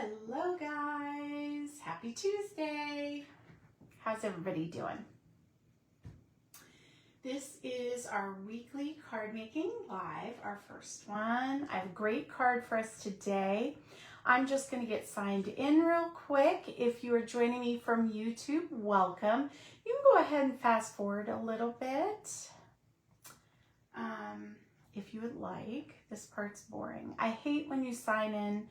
Hello guys, happy Tuesday. How's everybody doing? This is our weekly card making live, our first one. I have a great card for us today. I'm just going to get signed in real quick. If you are joining me from YouTube, welcome. You can go ahead and fast forward a little bit if you would like. This part's boring. I hate when you sign in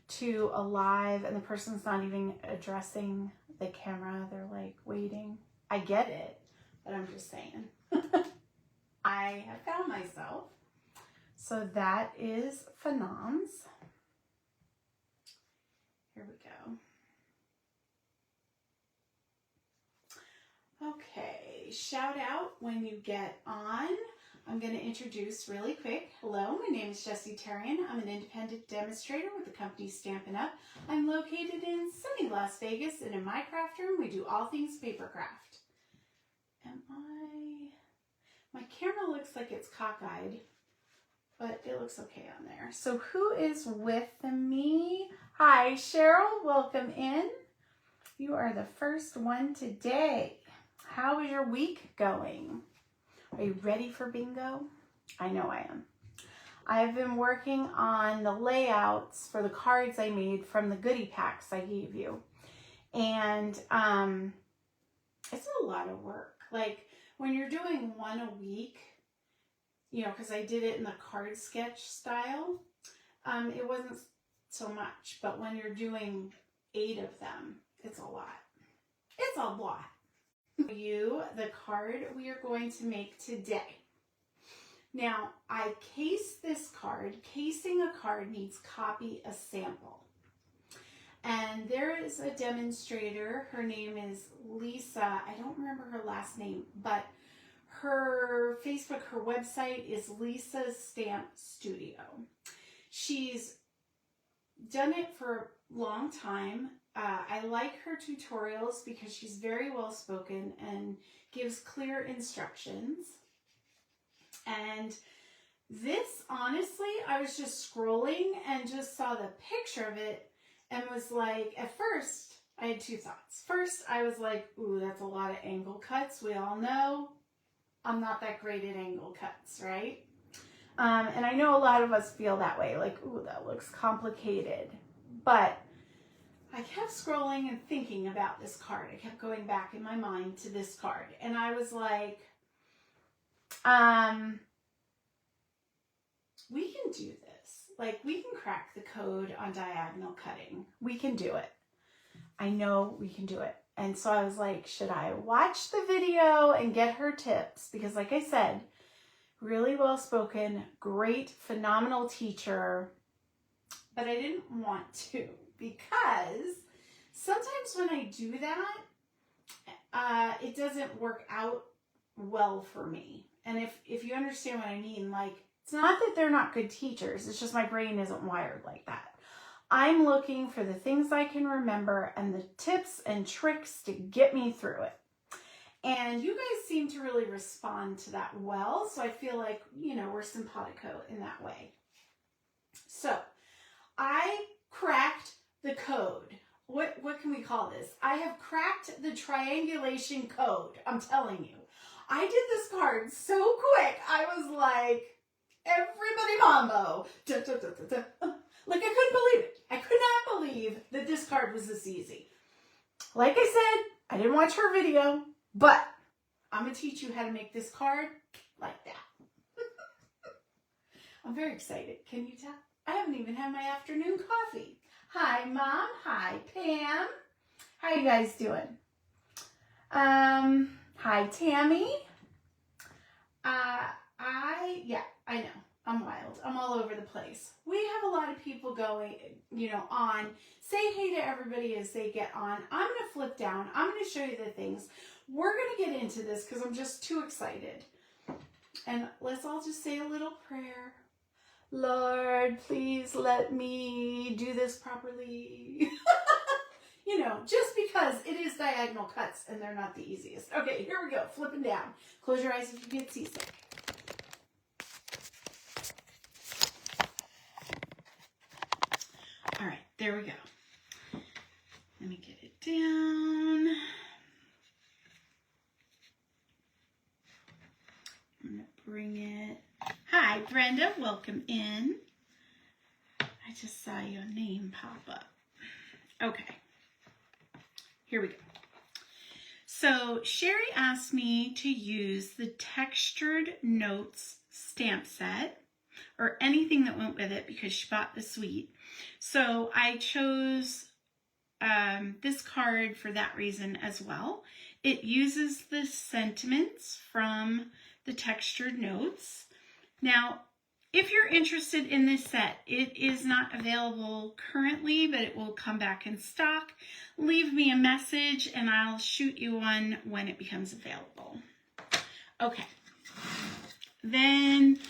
to a live and the person's not even addressing the camera. They're like waiting. I get it, but I'm just saying. I have found myself. So that is Phenoms. Here we go. Okay, shout out when you get on. I'm going to introduce really quick. Hello, my name is Jessie Tarian. I'm an independent demonstrator with the company Stampin' Up. I'm located in sunny Las Vegas, and in my craft room, we do all things paper craft. My camera looks like it's cockeyed, but it looks okay on there. So who is with me? Hi, Cheryl. Welcome in. You are the first one today. How is your week going? Are you ready for bingo? I know I am. I've been working on the layouts for the cards I made from the goodie packs I gave you. And it's a lot of work. Like when you're doing one a week, you know, because I did it in the card sketch style, it wasn't so much. But when you're doing 8 of them, it's a lot. It's a lot. You the card we are going to make today. Now, I case this card. Casing a card needs copy a sample. And there is a demonstrator. Her name is Lisa. I don't remember her last name, but her Facebook, her website is Lisa's Stamp Studio. She's done it for a long time. I like her tutorials because she's very well spoken and gives clear instructions. And this, honestly, I was just scrolling and just saw the picture of it and was like, at first, I had 2 thoughts. First, I was like, ooh, that's a lot of angle cuts. We all know I'm not that great at angle cuts, right? And I know a lot of us feel that way, like, ooh, that looks complicated. But I kept scrolling and thinking about this card. I kept going back in my mind to this card. And I was like, we can do this. Like, we can crack the code on diagonal cutting. We can do it. I know we can do it. And so I was like, should I watch the video and get her tips? Because like I said, really well spoken, great, phenomenal teacher. But I didn't want to, because sometimes when I do that, it doesn't work out well for me. And if you understand what I mean, like, it's not that they're not good teachers. It's just my brain isn't wired like that. I'm looking for the things I can remember and the tips and tricks to get me through it. And you guys seem to really respond to that well. So I feel like, you know, we're simpatico in that way. So I cracked the code. What can we call this? I have cracked the triangulation code. I'm telling you. I did this card so quick. I was like, everybody mambo. Da, da, da, da, da. Like, I couldn't believe it. I could not believe that this card was this easy. Like I said, I didn't watch her video, but I'm going to teach you how to make this card like that. I'm very excited. Can you tell? I haven't even had my afternoon coffee. Hi, Mom. Hi, Pam. How you guys doing? Hi, Tammy. I know. I'm wild. I'm all over the place. We have a lot of people going, you know, on. Say hey to everybody as they get on. I'm going to flip down. I'm going to show you the things. We're going to get into this because I'm just too excited. And let's all just say a little prayer. Lord, please let me do this properly. You know, just because it is diagonal cuts and they're not the easiest. Okay, here we go. Flipping down. Close your eyes if you get seasick. All right, there we go. down. I'm going to bring it. Hi, Brenda. Welcome in. I just saw your name pop up. Okay. Here we go. So Sherry asked me to use the Textured Notes stamp set or anything that went with it because she bought the suite. So I chose this card for that reason as well. It uses the sentiments from the Textured Notes. Now, if you're interested in this set, it is not available currently, but it will come back in stock. Leave me a message and I'll shoot you one when it becomes available. Okay. Then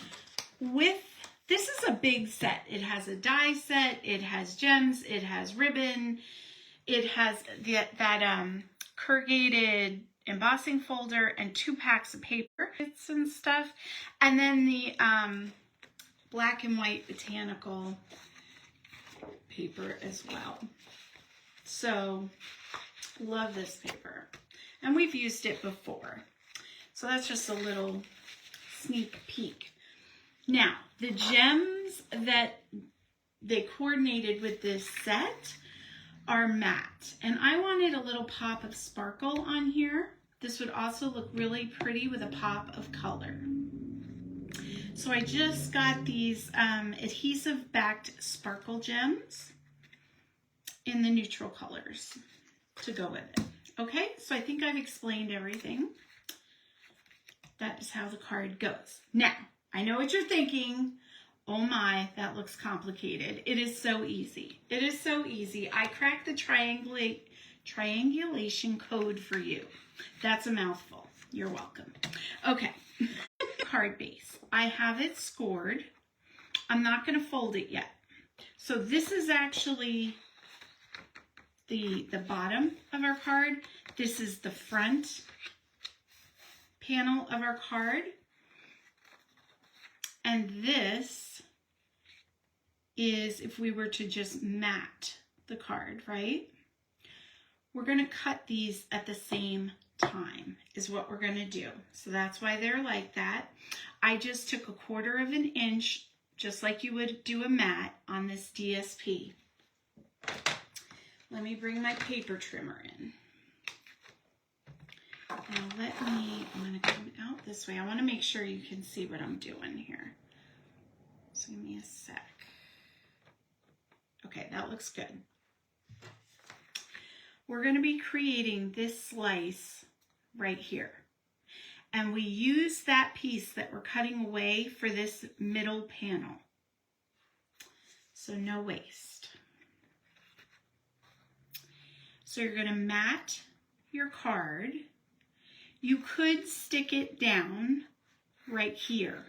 this is a big set. It has a die set, it has gems, it has ribbon, it has that corrugated embossing folder and 2 packs of paper and stuff. And then the black and white botanical paper as well. So love this paper. And we've used it before. So that's just a little sneak peek. Now, the gems that they coordinated with this set are matte. And I wanted a little pop of sparkle on here. This would also look really pretty with a pop of color. So I just got these adhesive backed sparkle gems in the neutral colors to go with it. Okay, so I think I've explained everything. That is how the card goes. Now, I know what you're thinking. Oh my, that looks complicated. It is so easy. It is so easy. I cracked the triangulation code for you. That's a mouthful. You're welcome. Okay. Card base. I have it scored. I'm not going to fold it yet. So this is actually the bottom of our card. This is the front panel of our card. And this is if we were to just mat the card, right? We're going to cut these at the same time is what we're going to do. So that's why they're like that. I just took 1/4 of an inch, just like you would do a mat on this DSP. Let me bring my paper trimmer in. Now I'm going to come out this way. I want to make sure you can see what I'm doing here. So give me a sec. Okay, that looks good. We're going to be creating this slice right here. And we use that piece that we're cutting away for this middle panel. So no waste. So you're going to mat your card. You could stick it down right here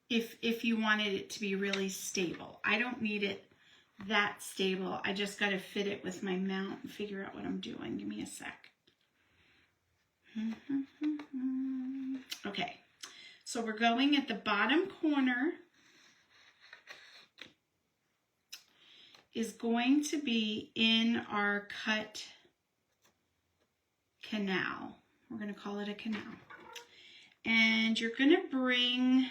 if you wanted it to be really stable. I don't need it that stable. I just got to fit it with my mount and figure out what I'm doing. Give me a sec. Okay, so we're going at the bottom corner is going to be in our cut canal. We're going to call it a canal. And you're going to bring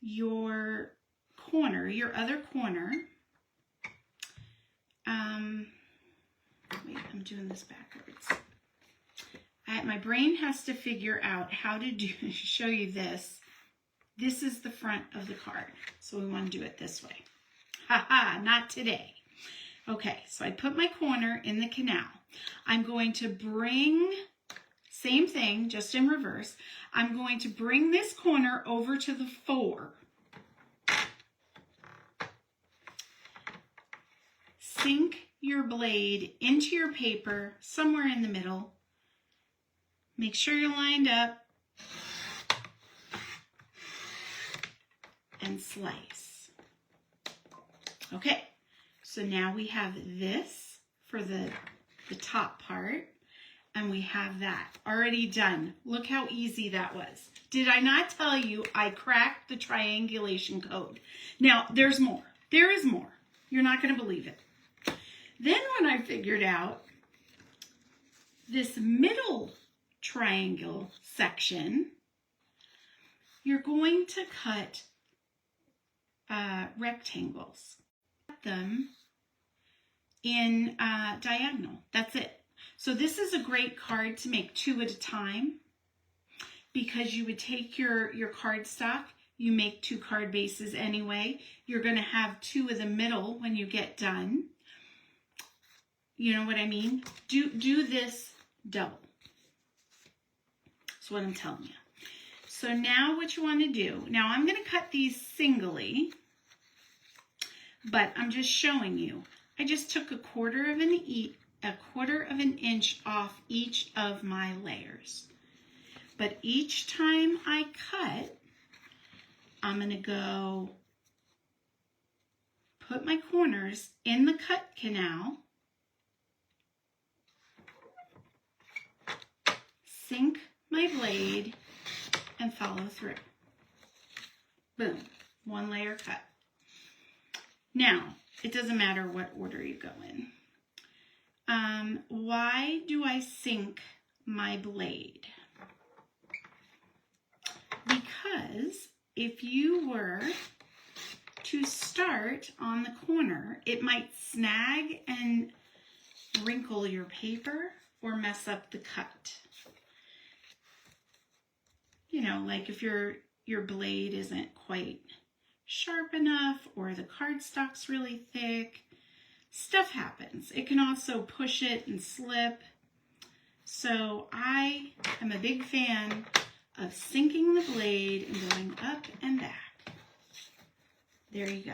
your corner, your other corner. Wait, I'm doing this backwards. My brain has to figure out how to show you this. This is the front of the card. So we want to do it this way. Haha, not today. Okay, so I put my corner in the canal. I'm going to bring, same thing, just in reverse. I'm going to bring this corner over to the 4. Sink your blade into your paper somewhere in the middle. Make sure you're lined up and slice. Okay, so now we have this for the top part, and we have that already done. Look how easy that was. Did I not tell you I cracked the triangulation code? Now, there's more. There is more. You're not going to believe it. Then when I figured out this middle triangle section, you're going to cut rectangles. Cut them in diagonal. That's it. So this is a great card to make 2 at a time, because you would take your cardstock, you make 2 card bases anyway. You're going to have 2 in the middle when you get done. You know what I mean? Do this double. That's what I'm telling you. So now what you want to do, now I'm going to cut these singly, but I'm just showing you. I just took a quarter of an inch off each of my layers. But each time I cut, I'm going to go put my corners in the cut canal, sink my blade, and follow through. Boom, 1 layer cut. Now, it doesn't matter what order you go in. Why do I sink my blade? Because if you were to start on the corner, it might snag and wrinkle your paper or mess up the cut. You know, like if your blade isn't quite sharp enough or the cardstock's really thick, stuff happens. It can also push it and slip. So I am a big fan of sinking the blade and going up and back. There you go.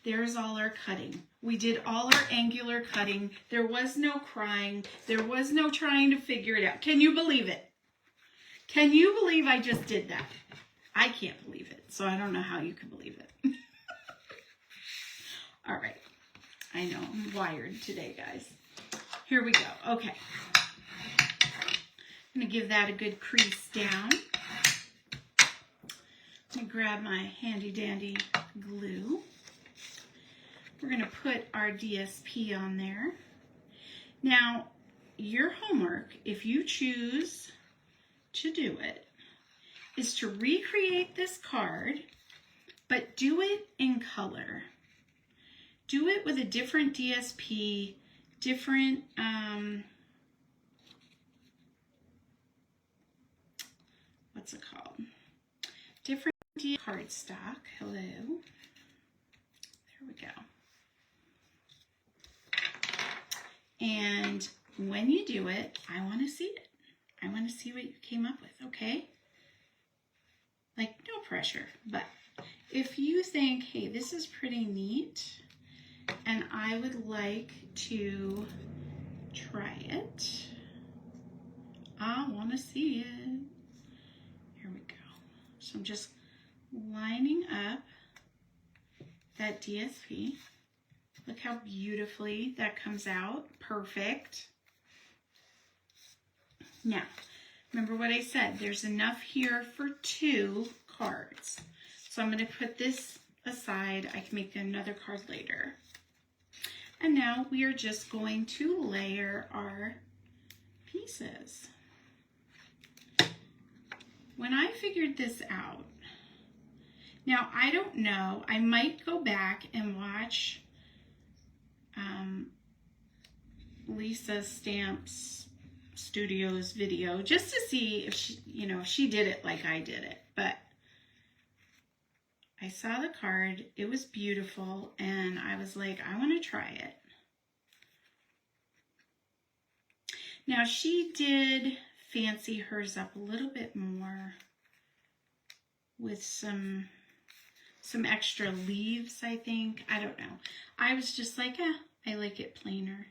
There's all our cutting. We did all our angular cutting. There was no crying. There was no trying to figure it out. Can you believe it? Can you believe I just did that? I can't believe it, so I don't know how you can believe it. All right. I know, I'm wired today, guys. Here we go. Okay. I'm going to give that a good crease down. Let me grab my handy dandy glue. We're going to put our DSP on there. Now, your homework, if you choose to do it, is to recreate this card, but do it in color. Do it with a different DSP, different, what's it called? Different cardstock. Hello. There we go. And when you do it, I want to see it. I want to see what you came up with, okay? Like, no pressure, but if you think, hey, this is pretty neat, and I would like to try it, I want to see it. Here we go. So I'm just lining up that DSP. Look how beautifully that comes out. Perfect. Now, remember what I said. There's enough here for 2 cards. So I'm going to put this aside. I can make another card later. And now we are just going to layer our pieces. When I figured this out, now I don't know, I might go back and watch Lisa Stamps Studios video just to see if she, if she did it like I did it. But I saw the card, it was beautiful, and I was like, I want to try it. Now she did fancy hers up a little bit more with some extra leaves, I think. I don't know. I was just like, I like it plainer.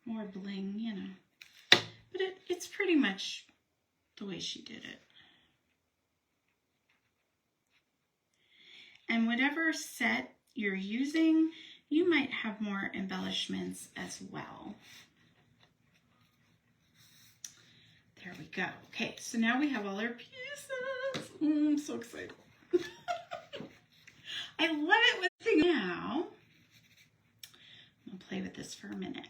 More bling, But it's pretty much the way she did it. And whatever set you're using, you might have more embellishments as well. There we go. Okay, so now we have all our pieces. I'm so excited. I love it with now. play with this for a minute.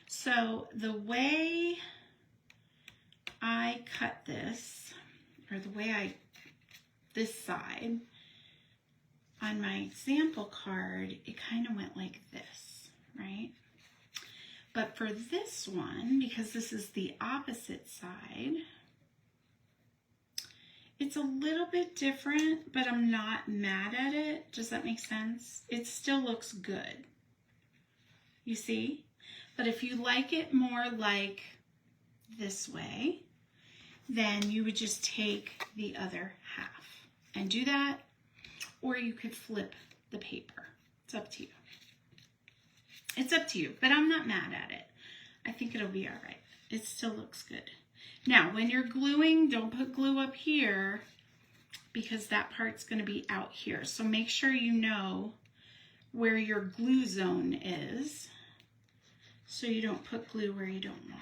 So the way I cut this, or the way this side, on my example card, it kind of went like this, right? But for this one, because this is the opposite side, it's a little bit different, but I'm not mad at it. Does that make sense? It still looks good. You see? But if you like it more like this way, then you would just take the other half and do that, or you could flip the paper. It's up to you. It's up to you, but I'm not mad at it. I think it'll be all right. It still looks good. Now, when you're gluing, don't put glue up here because that part's going to be out here. So make sure you know where your glue zone is so you don't put glue where you don't want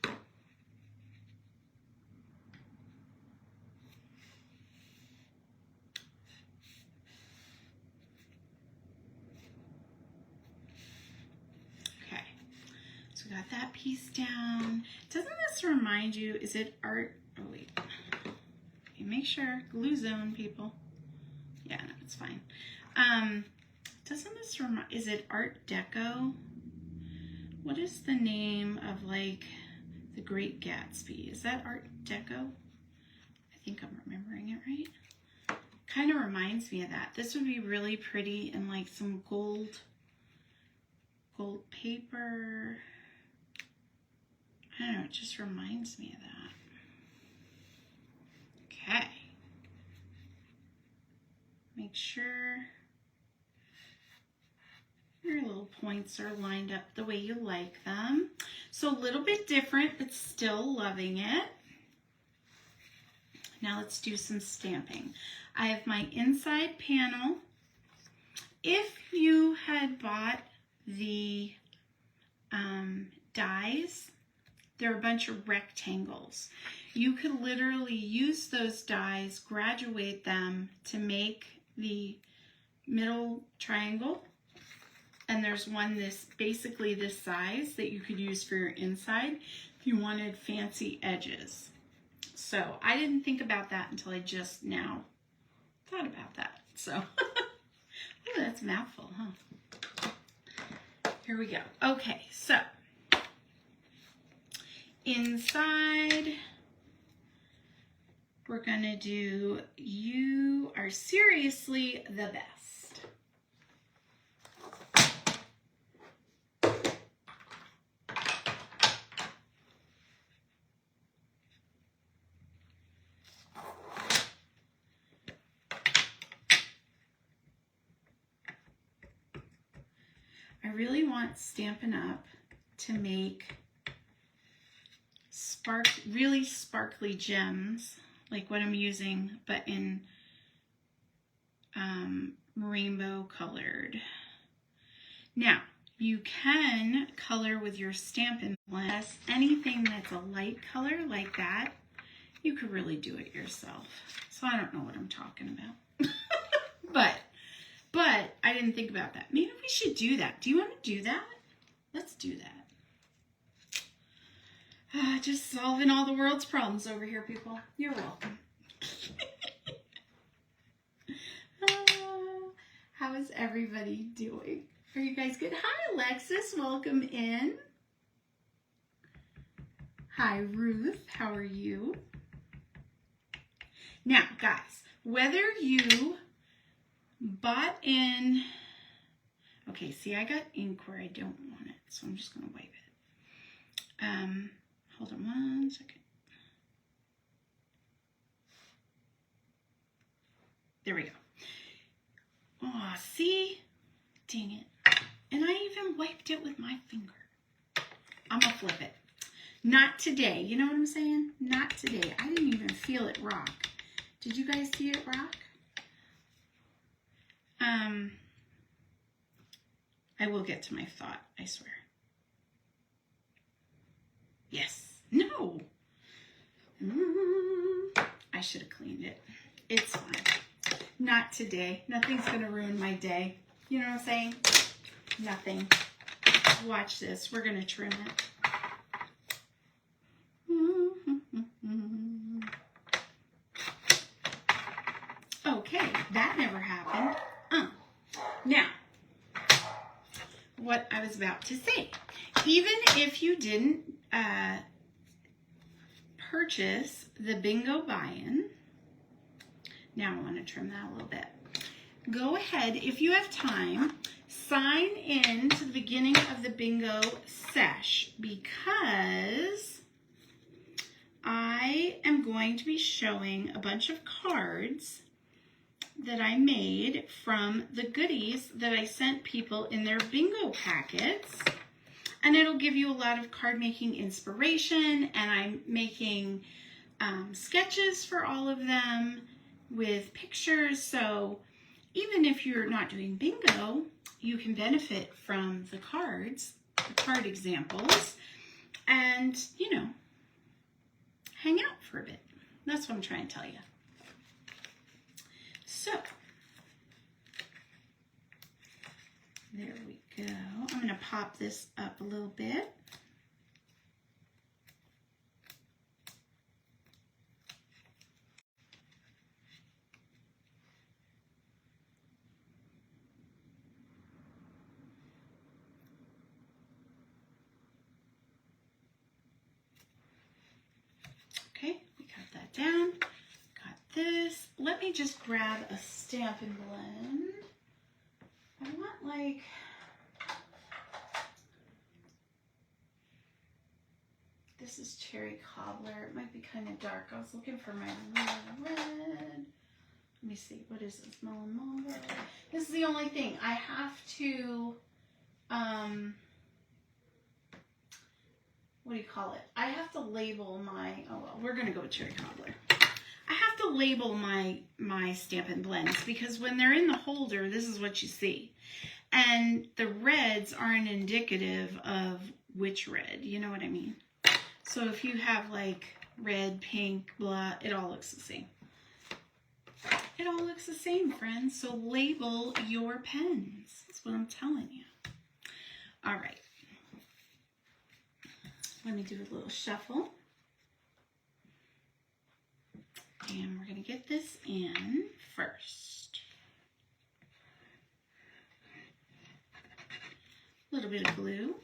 it. Okay, so we got that piece down. Doesn't this remind you, is it art? Oh wait, okay, make sure, glue zone, people. Yeah, no, it's fine. Doesn't this remind, is it Art Deco? What is the name of like The Great Gatsby? Is that Art Deco? I think I'm remembering it right. Kind of reminds me of that. This would be really pretty in like some gold paper. I don't know, it just reminds me of that. Okay. Make sure your little points are lined up the way you like them. So a little bit different, but still loving it. Now let's do some stamping. I have my inside panel. If you had bought the dies, they're a bunch of rectangles. You could literally use those dies, graduate them to make the middle triangle. And there's one basically this size that you could use for your inside if you wanted fancy edges. So I didn't think about that until I just now thought about that. So, oh, that's a mouthful, huh? Here we go. Okay, so inside, we're gonna do You Are Seriously the Best. I really want Stampin' Up! To make really sparkly gems, like what I'm using, but in rainbow colored. Now, you can color with your Stampin' Blend. Anything that's a light color like that, you could really do it yourself. So I don't know what I'm talking about. But I didn't think about that. Maybe we should do that. Do you want to do that? Let's do that. Just solving all the world's problems over here, people. You're welcome. How is everybody doing? Are you guys good? Hi, Alexis. Welcome in. Hi, Ruth. How are you? Now, guys, whether you bought in... Okay, see, I got ink where I don't want it, so I'm just going to wipe it. Hold on one second. There we go. Oh, see? Dang it. And I even wiped it with my finger. I'm going to flip it. Not today. You know what I'm saying? Not today. I didn't even feel it rock. Did you guys see it rock? I will get to my thought, I swear. Yes. No. I should have cleaned it. It's fine. Not today. Nothing's going to ruin my day. You know what I'm saying? Nothing. Watch this. We're going to trim it. Okay, that never happened. Now, what I was about to say. Even if you didn't purchase the bingo buy-in, now I want to trim that a little bit. Go ahead, if you have time, sign in to the beginning of the bingo sesh, because I am going to be showing a bunch of cards that I made from the goodies that I sent people in their bingo packets. And it'll give you a lot of card making inspiration, and I'm making sketches for all of them with pictures. So even if you're not doing bingo, you can benefit from the cards, the card examples, and, you know, hang out for a bit. That's what I'm trying to tell you. So, there we go. I'm going to pop this up a little bit. Okay, we got that down. Got this. Let me just grab a Stampin' Blend. I want like... This is Cherry Cobbler. It might be kind of dark. I was looking for my red. Let me see. What is this? Melon Mango. This is the only thing. I have to, what do you call it? I have to label my, oh well, we're going to go with Cherry Cobbler. I have to label my Stampin' Blends, because when they're in the holder, this is what you see. And the reds aren't indicative of which red. You know what I mean? So if you have like red, pink, blah, it all looks the same. It all looks the same, friends. So label your pens. That's what I'm telling you. All right. Let me do a little shuffle. And we're going to get this in first. A little bit of glue.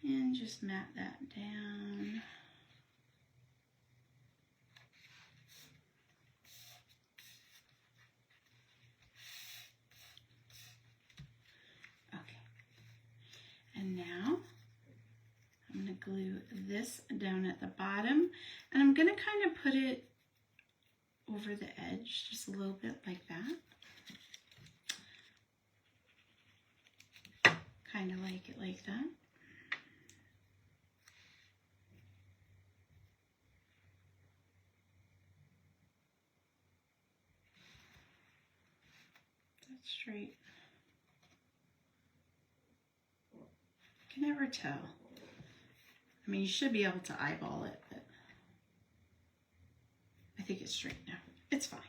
And just mat that down. Okay. And now I'm going to glue this down at the bottom, and I'm going to kind of put it over the edge just a little bit like that. Kind of like it like that. Straight. You can never tell. I mean, you should be able to eyeball it, but I think it's straight now. It's fine.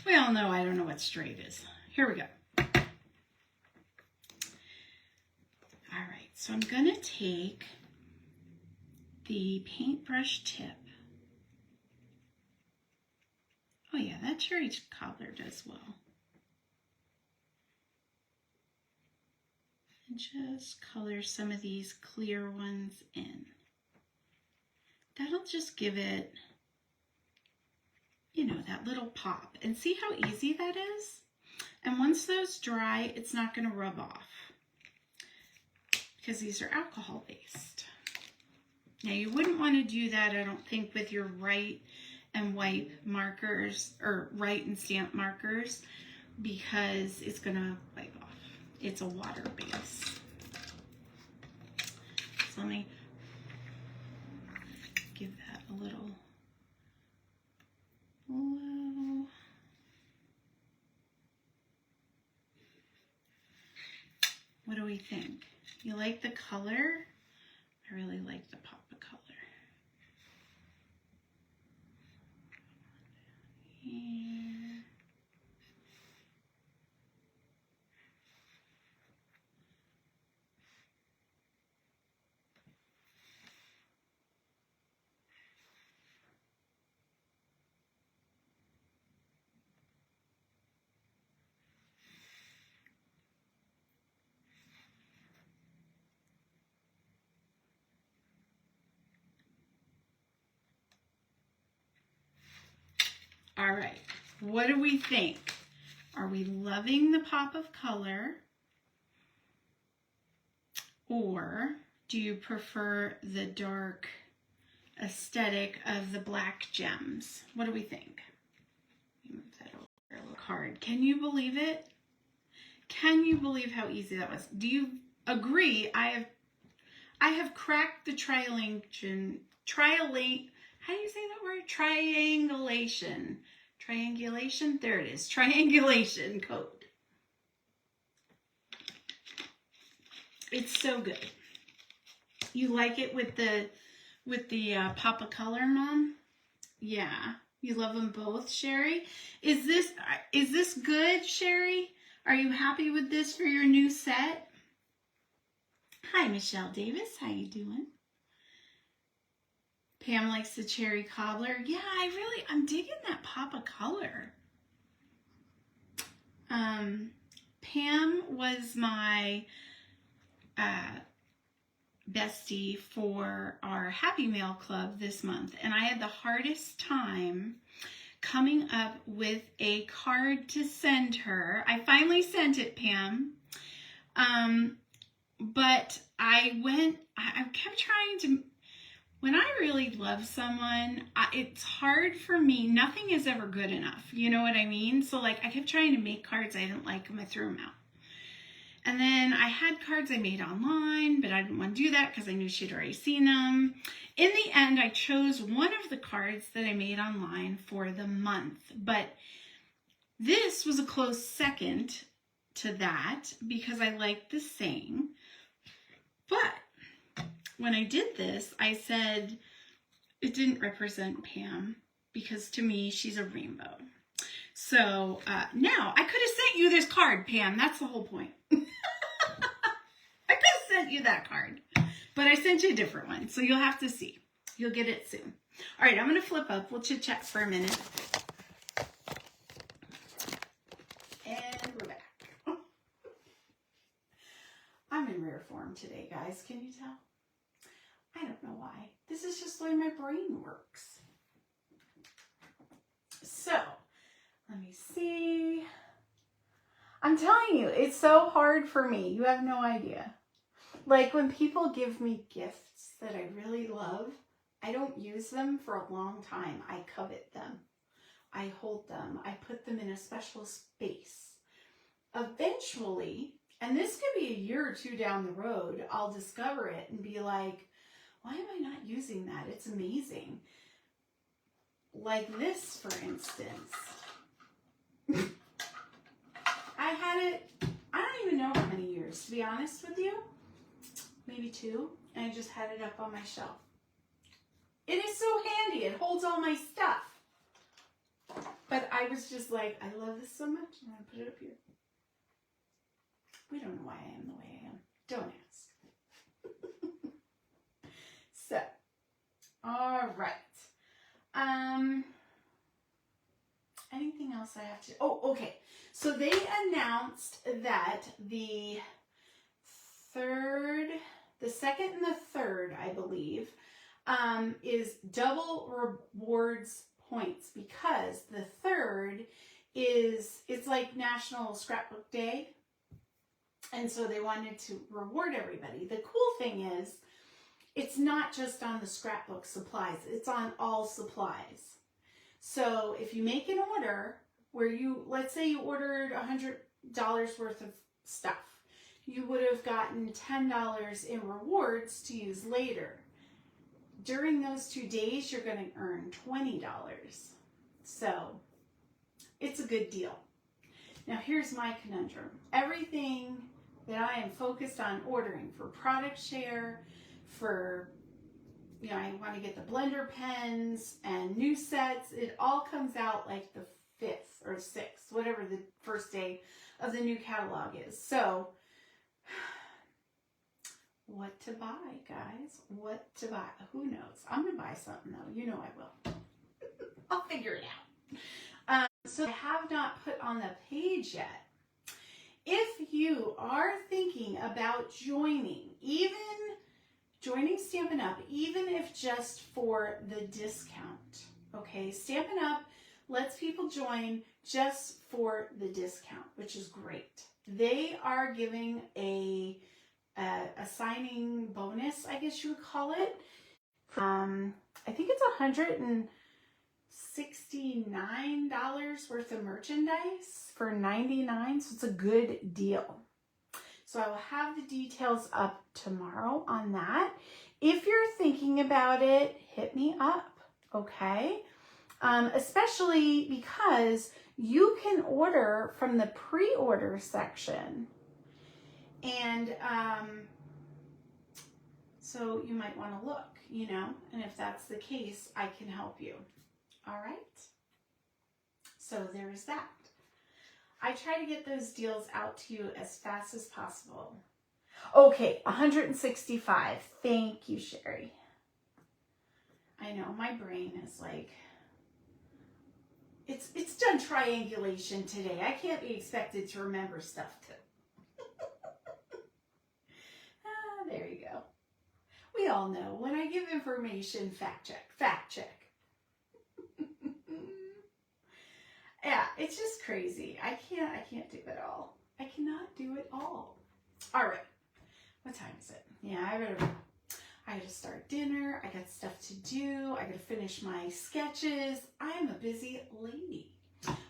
We all know I don't know what straight is. Here we go. All right, so I'm going to take the paintbrush tip. Oh yeah, that Cherry Cobbler does well. And just color some of these clear ones in. That'll just give it, you know, that little pop. And see how easy that is? And once those dry, it's not going to rub off, because these are alcohol based. Now you wouldn't want to do that, I don't think, with your Write and Wipe markers, or Write and Stamp markers, because it's going to wipe off. It's a water base. So let me give that a little blow. What do we think? You like the color? I really like the pop of color. Here. All right, what do we think? Are we loving the pop of color? Or do you prefer the dark aesthetic of the black gems? What do we think? Move that over a little card. Can you believe it? Can you believe how easy that was? Do you agree? I have cracked the triangulation. How do you say that word? Triangulation. Triangulation? There it is. Triangulation code. It's so good. You like it with the pop of color, Mom? Yeah. You love them both, Sherry? Is this good, Sherry? Are you happy with this for your new set? Hi, Michelle Davis. How you doing? Pam likes the cherry cobbler. Yeah, I'm digging that pop of color. Pam was my bestie for our Happy Mail Club this month, and I had the hardest time coming up with a card to send her. I finally sent it, Pam, but I kept trying to, when I really love someone, it's hard for me. Nothing is ever good enough, you know what I mean? So like I kept trying to make cards, I didn't like them, I threw them out. And then I had cards I made online, but I didn't want to do that because I knew she'd already seen them. In the end, I chose one of the cards that I made online for the month. But this was a close second to that because I liked the saying. But when I did this, I said it didn't represent Pam because to me, she's a rainbow. So now I could have sent you this card, Pam. That's the whole point. I could have sent you that card, but I sent you a different one. So you'll have to see. You'll get it soon. All right, I'm going to flip up. We'll chit chat for a minute. And we're back. I'm in rare form today, guys. Can you tell? I don't know why. This is just the way my brain works. So, let me see. I'm telling you, it's so hard for me. You have no idea. Like when people give me gifts that I really love, I don't use them for a long time. I covet them. I hold them. I put them in a special space. Eventually, and this could be a year or two down the road, I'll discover it and be like, why am I not using that? It's amazing. Like this, for instance. I had it, I don't even know how many years, to be honest with you. Maybe 2. And I just had it up on my shelf. It is so handy. It holds all my stuff. But I was just like, I love this so much. I'm going to put it up here. We don't know why I am the way I am. Don't ask. So, all right. Anything else I have to... Oh, okay. So they announced that the second and the third, I believe, is double rewards points because the third it's like National Scrapbook Day. And so they wanted to reward everybody. The cool thing is it's not just on the scrapbook supplies. It's on all supplies. So if you make an order where let's say you ordered $100 worth of stuff, you would have gotten $10 in rewards to use later. During those 2 days, you're going to earn $20. So it's a good deal. Now here's my conundrum. Everything that I am focused on ordering for product share, for, I want to get the blender pens and new sets. It all comes out like the 5th or 6th, whatever the first day of the new catalog is. So, what to buy, guys? What to buy? Who knows? I'm going to buy something, though. You know I will. I'll figure it out. So, I have not put on the page yet. If you are thinking about joining Stampin' Up, even if just for the discount, okay? Stampin' Up lets people join just for the discount, which is great. They are giving a signing bonus, I guess you would call it. I think it's $169 worth of merchandise for $99, so it's a good deal. So I will have the details up tomorrow on that. If you're thinking about it, hit me up, okay? Especially because you can order from the pre-order section. And so you might want to look, you know, and if that's the case, I can help you. All right? So there's that. I try to get those deals out to you as fast as possible. Okay, 165. Thank you, Sherry. I know my brain is like, it's done triangulation today. I can't be expected to remember stuff too. There you go. We all know when I give information, fact check, fact check. Yeah, it's just crazy. I can't do it all. I cannot do it all. All right. What time is it? Yeah, I gotta start dinner. I got stuff to do. I gotta finish my sketches. I am a busy lady.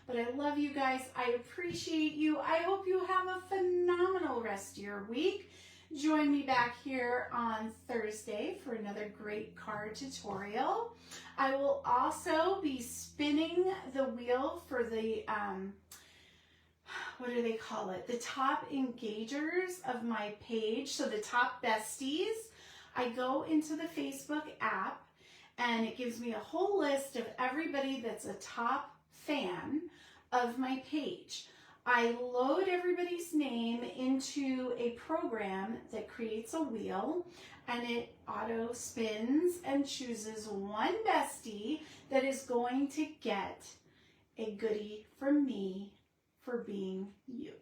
But I love you guys. I appreciate you. I hope you have a phenomenal rest of your week. Join me back here on Thursday for another great card tutorial. I will also be spinning the wheel for the, what do they call it? The top engagers of my page. So the top besties. I go into the Facebook app and it gives me a whole list of everybody that's a top fan of my page. I load everybody's name into a program that creates a wheel and it auto spins and chooses one bestie that is going to get a goodie from me for being you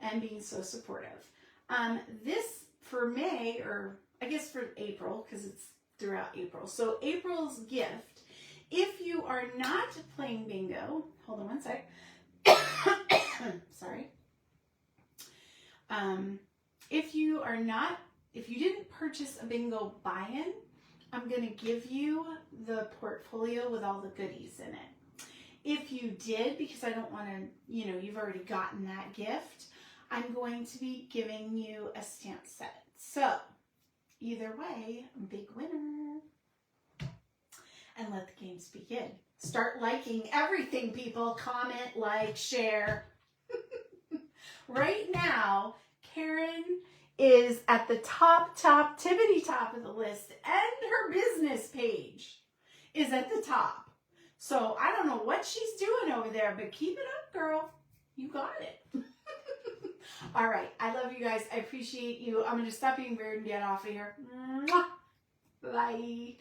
and being so supportive. This for May, or I guess for April, because it's throughout April. So April's gift, if you are not playing bingo, hold on one sec. Sorry. If you didn't purchase a bingo buy-in, I'm going to give you the portfolio with all the goodies in it. If you did, because I don't want to, you know, you've already gotten that gift, I'm going to be giving you a stamp set. So, either way, big winner. And let the games begin. Start liking everything, people. Comment, like, share. Right now, Karen is at the tippity top of the list, and her business page is at the top. So I don't know what she's doing over there, but keep it up, girl. You got it. All right. I love you guys. I appreciate you. I'm going to stop being weird and get off of here. Mwah. Bye.